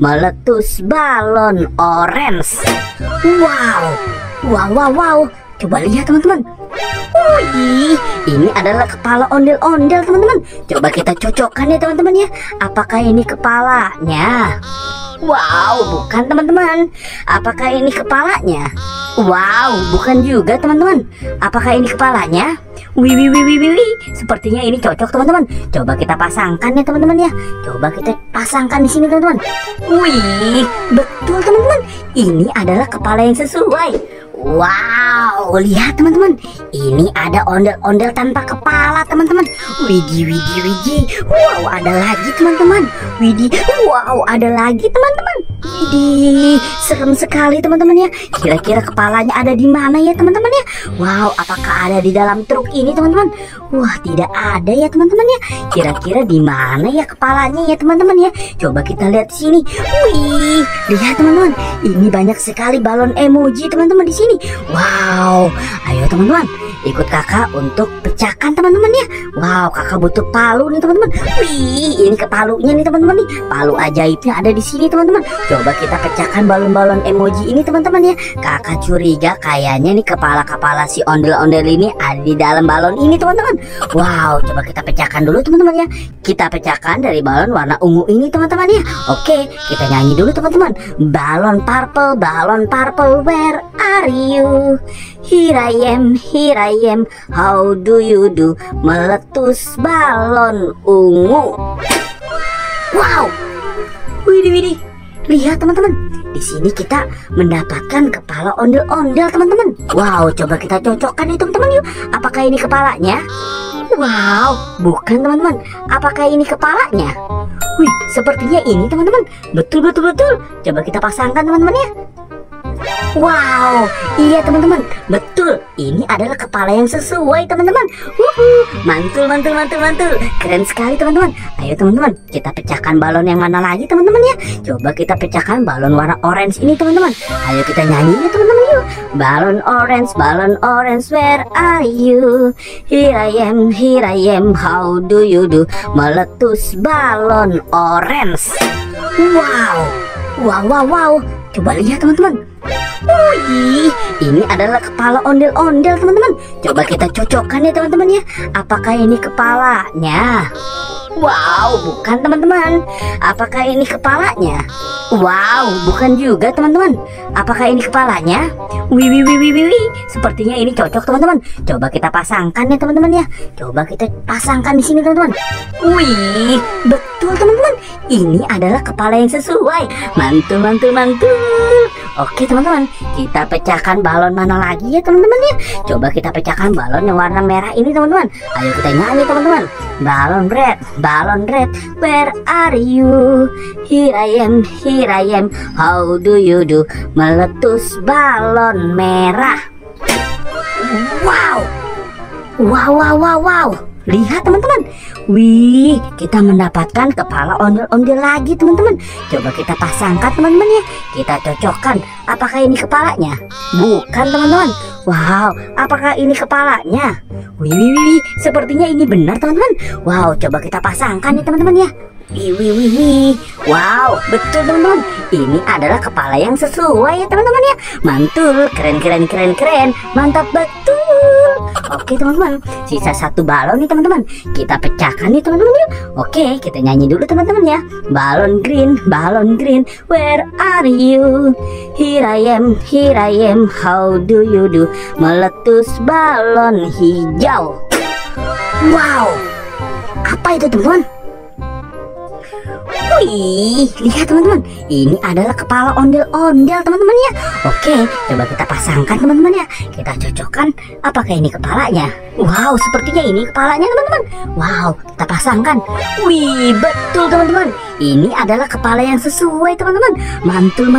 meletus balon orange. Wow, wow, wow, wow. Coba lihat teman-teman. Wih, ini adalah kepala ondel-ondel teman-teman. Coba kita cocokkan ya teman-teman ya. Apakah ini kepalanya? Wow, bukan teman-teman. Apakah ini kepalanya? Wow, bukan juga teman-teman. Apakah ini kepalanya? Wih, wih, wih, wih, wih, wih. Sepertinya ini cocok teman-teman. Coba kita pasangkan ya teman-teman ya. Coba kita pasangkan di sini teman-teman. Wih, betul teman-teman. Ini adalah kepala yang sesuai. Wow, lihat teman-teman. Ini ada ondel-ondel tanpa kepala teman-teman. Widih, widih, widih. Wow, ada lagi teman-teman. Widih, wow, ada lagi teman-teman. Widih, serem sekali teman-teman ya. Kira-kira kepalanya ada di mana ya teman-teman ya? Wow, apakah ada di dalam truk ini teman-teman? Wah, tidak ada ya teman-teman ya. Kira-kira di mana ya kepalanya ya teman-teman ya? Coba kita lihat di sini. Wih, lihat teman-teman. Ini banyak sekali balon emoji teman-teman di sini. Wow, ayo teman-teman, ikut kakak untuk pecahkan teman-teman ya. Wow, kakak butuh palu nih teman-teman. Wih, ini kepalunya nih teman-teman nih. Palu ajaibnya ada di sini teman-teman. Coba kita pecahkan balon-balon emoji ini teman-teman ya. Kakak curiga kayaknya nih kepala-kepala si ondel-ondel ini ada di dalam balon ini teman-teman. Wow, coba kita pecahkan dulu teman-teman ya. Kita pecahkan dari balon warna ungu ini teman-teman ya. Oke, kita nyanyi dulu teman-teman. Balon purple, where are you? Here I am, how do you do? Meletus balon ungu. Wow, widih, widih. Lihat teman-teman, di sini kita mendapatkan kepala ondel-ondel teman-teman. Wow, coba kita cocokkan nih teman-teman yuk. Apakah ini kepalanya? Wow, bukan teman-teman. Apakah ini kepalanya? Wih, sepertinya ini teman-teman. Betul. Coba kita pasangkan teman-teman ya. Wow, iya teman-teman, betul. Ini adalah kepala yang sesuai teman-teman. Mantul. Keren sekali teman-teman. Ayo teman-teman, kita pecahkan balon yang mana lagi teman-teman ya. Coba kita pecahkan balon warna orange ini teman-teman. Ayo kita nyanyi ya teman-teman yuk. Balon orange, where are you? Here I am, how do you do? Meletus balon orange. Wow. Coba lihat teman-teman. Wih, ini adalah kepala ondel-ondel teman-teman. Coba kita cocokkan ya teman-teman ya. Apakah ini kepalanya? Wow, bukan teman-teman. Apakah ini kepalanya? Wow, bukan juga teman-teman. Apakah ini kepalanya? Wih. Sepertinya ini cocok teman-teman. Coba kita pasangkan ya teman-teman ya. Coba kita pasangkan di sini teman-teman. Wih, betul teman-teman. Ini adalah kepala yang sesuai. Mantul. Oke teman-teman, kita pecahkan balon mana lagi ya teman-teman ya. Coba kita pecahkan balon yang warna merah ini teman-teman. Ayo kita nyanyi teman-teman. Balon red, where are you? Here I am, how do you do? Meletus balon merah. Wow. Lihat teman-teman. Wih, kita mendapatkan kepala ondel-ondel lagi teman-teman. Coba kita pasangkan teman-teman ya. Kita cocokkan. Apakah ini kepalanya? Bukan teman-teman. Wow, apakah ini kepalanya? Wih. Sepertinya ini benar teman-teman. Wow, coba kita pasangkan ya teman-teman ya. Wih. Wow, betul teman-teman. Ini adalah kepala yang sesuai ya teman-teman ya. Mantul, keren. Mantap betul. Oke teman-teman, sisa satu balon nih teman-teman. Kita pecahkan nih teman-teman yuk. Oke, kita nyanyi dulu teman-teman ya. Balon green, where are you? Here I am, how do you do? Meletus balon hijau. Wow, apa itu teman-teman? Wih, lihat teman-teman. Ini adalah kepala ondel-ondel teman-teman ya. Oke, coba kita pasangkan teman-teman ya. Kita cocokkan. Apakah ini kepalanya? Wow, sepertinya ini kepalanya teman-teman. Wow, kita pasangkan. Wih, betul teman-teman. Ini adalah kepala yang sesuai teman-teman. Mantul.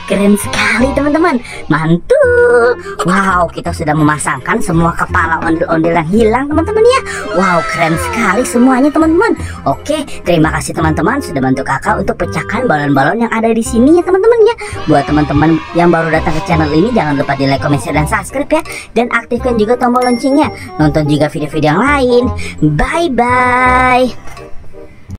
Keren sekali teman-teman. Mantul. Wow, kita sudah memasangkan semua kepala ondel-ondel yang hilang teman-teman ya. Wow, keren sekali semuanya teman-teman. Oke, terima kasih teman-teman sudah bantu kakak untuk pecahkan balon-balon yang ada di sini ya teman-teman ya. Buat teman-teman yang baru datang ke channel ini, jangan lupa di like, comment, share, dan subscribe ya. Dan aktifkan juga tombol loncengnya. Nonton juga video-video yang lain. Bye-bye.